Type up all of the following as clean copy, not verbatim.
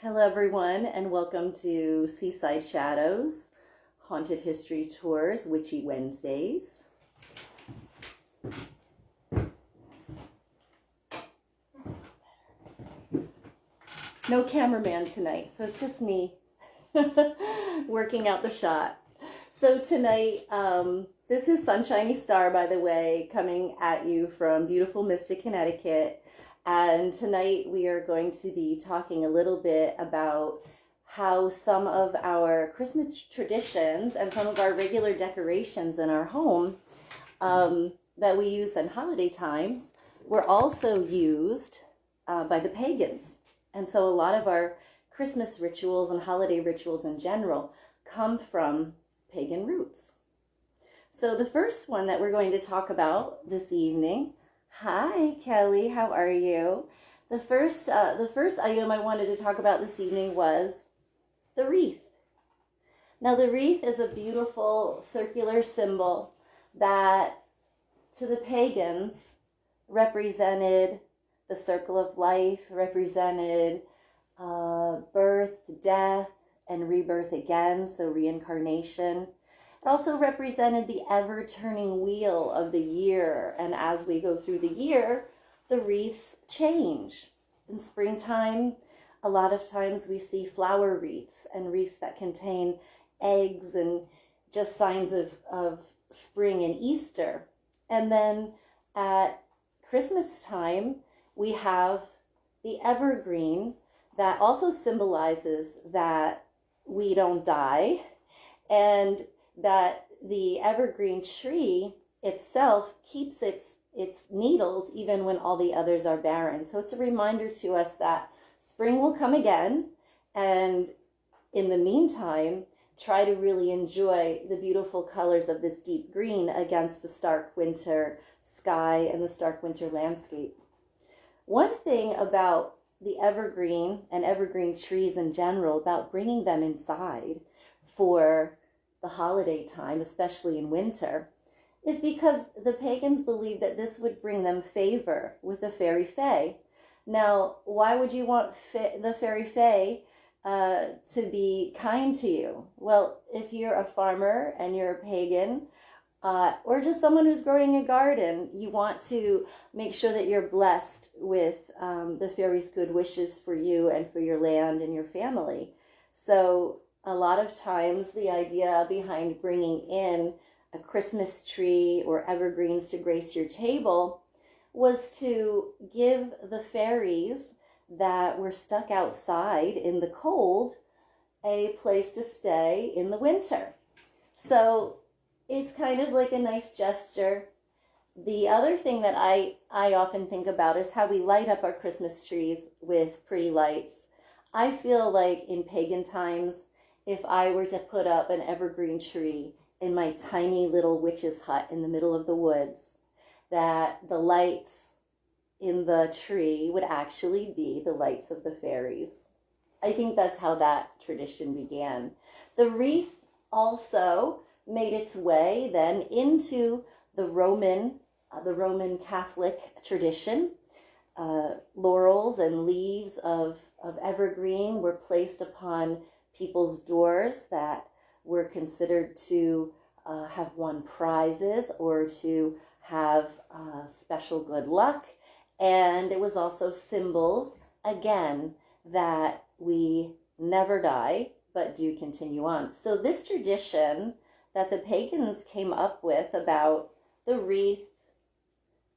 Hello everyone and welcome to Seaside Shadows, Haunted History Tours, Witchy Wednesdays. No cameraman tonight, so it's just me working out the shot. So tonight, this is Sunshiny Star, by the way, coming at you from beautiful Mystic, Connecticut. And tonight we are going to be talking a little bit about how some of our Christmas traditions and some of our regular decorations in our home that we use in holiday times were also used by the pagans. And so a lot of our Christmas rituals and holiday rituals in general come from pagan roots. So the first one that we're going to talk about this evening. Hi, Kelly. How are you? The first item I wanted to talk about this evening was the wreath. Now, the wreath is a beautiful circular symbol that, to the pagans, represented the circle of life, represented birth, death, and rebirth again, so reincarnation. It also represented the ever-turning wheel of the year, and as we go through the year, the wreaths change. In springtime, a lot of times we see flower wreaths and wreaths that contain eggs and just signs of spring and Easter. And then at Christmas time, we have the evergreen that also symbolizes that we don't die, and that the evergreen tree itself keeps its needles even when all the others are barren. So it's a reminder to us that spring will come again, and in the meantime, try to really enjoy the beautiful colors of this deep green against the stark winter sky and the stark winter landscape. One thing about the evergreen and evergreen trees in general, about bringing them inside for the holiday time, especially in winter, is because the pagans believed that this would bring them favor with the fairy fae. Now, why would you want the fairy fae to be kind to you? Well, if you're a farmer and you're a pagan, or just someone who's growing a garden, you want to make sure that you're blessed with the fairies' good wishes for you and for your land and your family. So a lot of times the idea behind bringing in a Christmas tree or evergreens to grace your table was to give the fairies that were stuck outside in the cold a place to stay in the winter. So it's kind of like a nice gesture. The other thing that I often think about is how we light up our Christmas trees with pretty lights. I feel like in pagan times, if I were to put up an evergreen tree in my tiny little witch's hut in the middle of the woods, that the lights in the tree would actually be the lights of the fairies. I think that's how that tradition began. The wreath also made its way then into the Roman Catholic tradition. Laurels and leaves of evergreen were placed upon people's doors that were considered to have won prizes or to have special good luck. And it was also symbols, again, that we never die, but do continue on. So this tradition that the pagans came up with about the wreath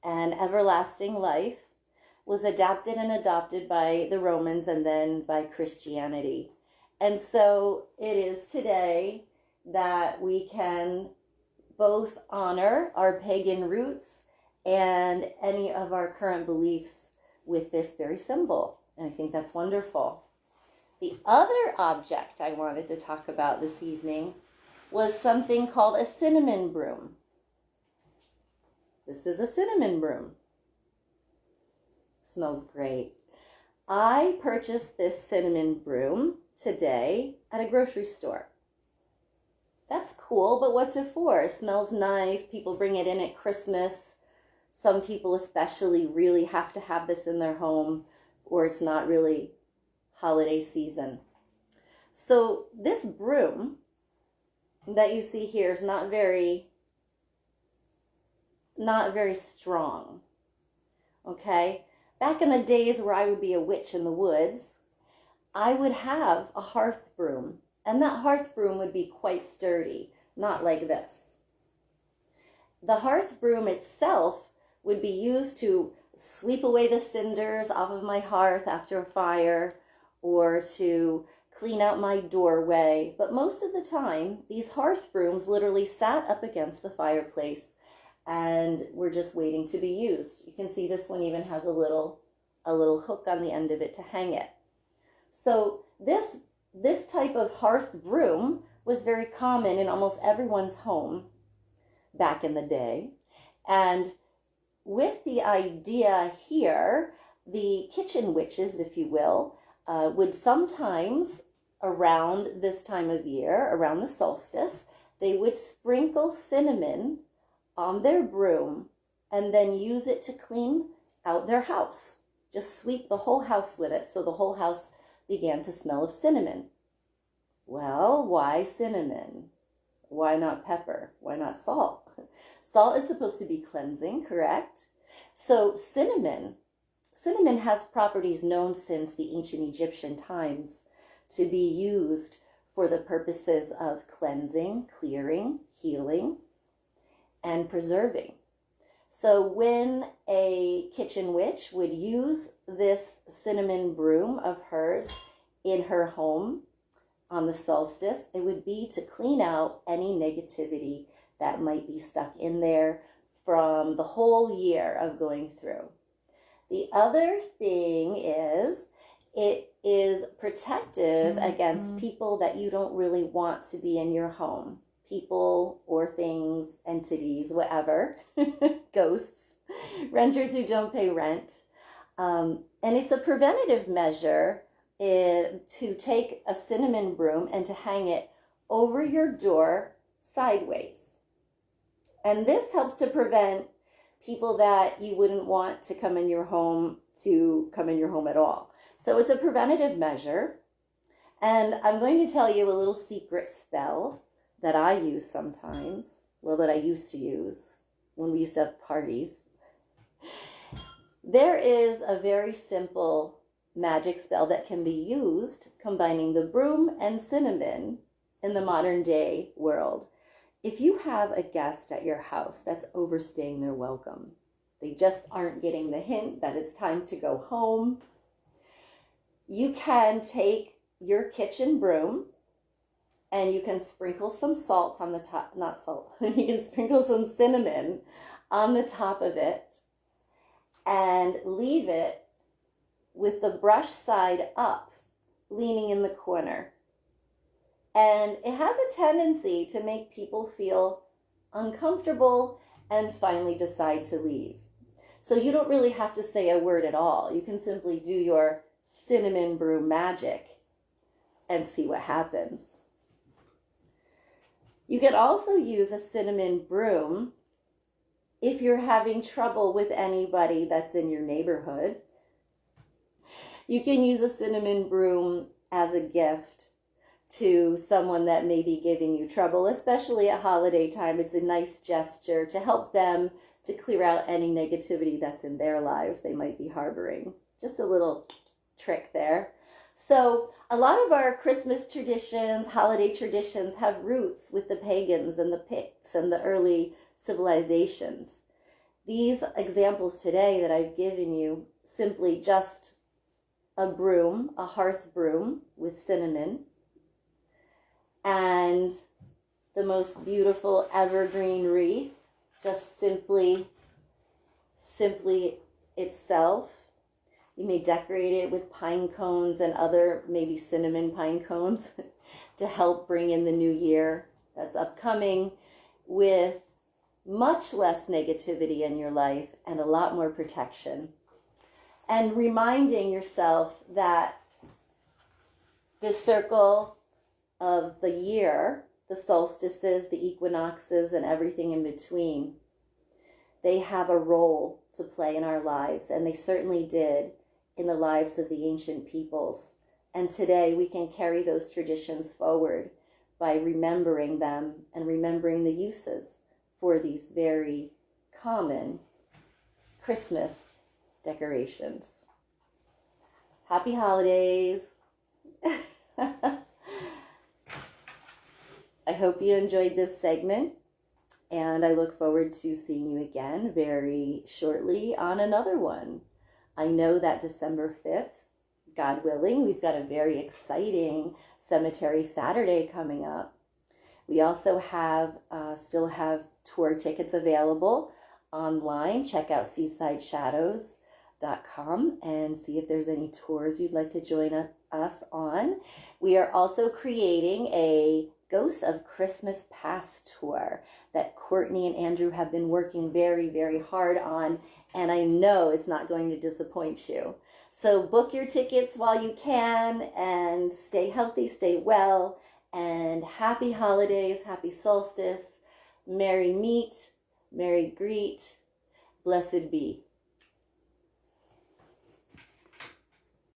and everlasting life was adapted and adopted by the Romans and then by Christianity. And so it is today that we can both honor our pagan roots and any of our current beliefs with this very symbol. And I think that's wonderful. The other object I wanted to talk about this evening was something called a cinnamon broom. This is a cinnamon broom. Smells great. I purchased this cinnamon broom today at a grocery store. That's cool, but what's it for? It smells nice. People bring it in at Christmas. Some people especially really have to have this in their home, or it's not really holiday season. So this broom that you see here is not very strong, okay? Back in the days where I would be a witch in the woods, I would have a hearth broom, and that hearth broom would be quite sturdy, not like this. The hearth broom itself would be used to sweep away the cinders off of my hearth after a fire, or to clean out my doorway. But most of the time, these hearth brooms literally sat up against the fireplace and were just waiting to be used. You can see this one even has a little hook on the end of it to hang it. So this type of hearth broom was very common in almost everyone's home back in the day. And with the idea here, the kitchen witches, if you will, would sometimes around this time of year, around the solstice, they would sprinkle cinnamon on their broom and then use it to clean out their house. Just sweep the whole house with it, so the whole house began to smell of cinnamon. Well, why cinnamon? Why not pepper? Why not salt? Salt is supposed to be cleansing, correct? So cinnamon has properties known since the ancient Egyptian times to be used for the purposes of cleansing, clearing, healing, and preserving. So when a kitchen witch would use this cinnamon broom of hers in her home on the solstice, it would be to clean out any negativity that might be stuck in there from the whole year of going through. The other thing is, it is protective against people that you don't really want to be in your home. People or things, entities, whatever, ghosts, renters who don't pay rent. And it's a preventative measure to take a cinnamon broom and to hang it over your door sideways. And this helps to prevent people that you wouldn't want to come in your home at all. So it's a preventative measure. And I'm going to tell you a little secret spell that I use sometimes, that I used to use when we used to have parties. There is a very simple magic spell that can be used combining the broom and cinnamon in the modern day world. If you have a guest at your house that's overstaying their welcome, they just aren't getting the hint that it's time to go home, you can take your kitchen broom and you can sprinkle some salt on the top, not salt, you can sprinkle some cinnamon on the top of it and leave it with the brush side up, leaning in the corner. And it has a tendency to make people feel uncomfortable and finally decide to leave. So you don't really have to say a word at all. You can simply do your cinnamon broom magic and see what happens. You can also use a cinnamon broom if you're having trouble with anybody that's in your neighborhood. You can use a cinnamon broom as a gift to someone that may be giving you trouble, especially at holiday time. It's a nice gesture to help them to clear out any negativity that's in their lives they might be harboring. Just a little trick there. So a lot of our Christmas traditions, holiday traditions, have roots with the pagans and the Picts and the early civilizations. These examples today that I've given you, simply just a broom, a hearth broom with cinnamon, and the most beautiful evergreen wreath, just simply itself. You may decorate it with pine cones and other maybe cinnamon pine cones to help bring in the new year that's upcoming with much less negativity in your life and a lot more protection. And reminding yourself that this circle of the year, the solstices, the equinoxes, and everything in between, they have a role to play in our lives, and they certainly did in the lives of the ancient peoples And today we can carry those traditions forward by remembering them and remembering the uses for these very common Christmas decorations. Happy holidays. I hope you enjoyed this segment, and I look forward to seeing you again very shortly on another one. I know that December 5th, God willing, we've got a very exciting Cemetery Saturday coming up. We also still have tour tickets available online. Check out seasideshadows.com and see if there's any tours you'd like to join us on. We are also creating a Ghosts of Christmas Past tour that Courtney and Andrew have been working very, very hard on, and I know it's not going to disappoint you. So book your tickets while you can, and stay healthy, stay well, and happy holidays, happy solstice, merry meet, merry greet, blessed be.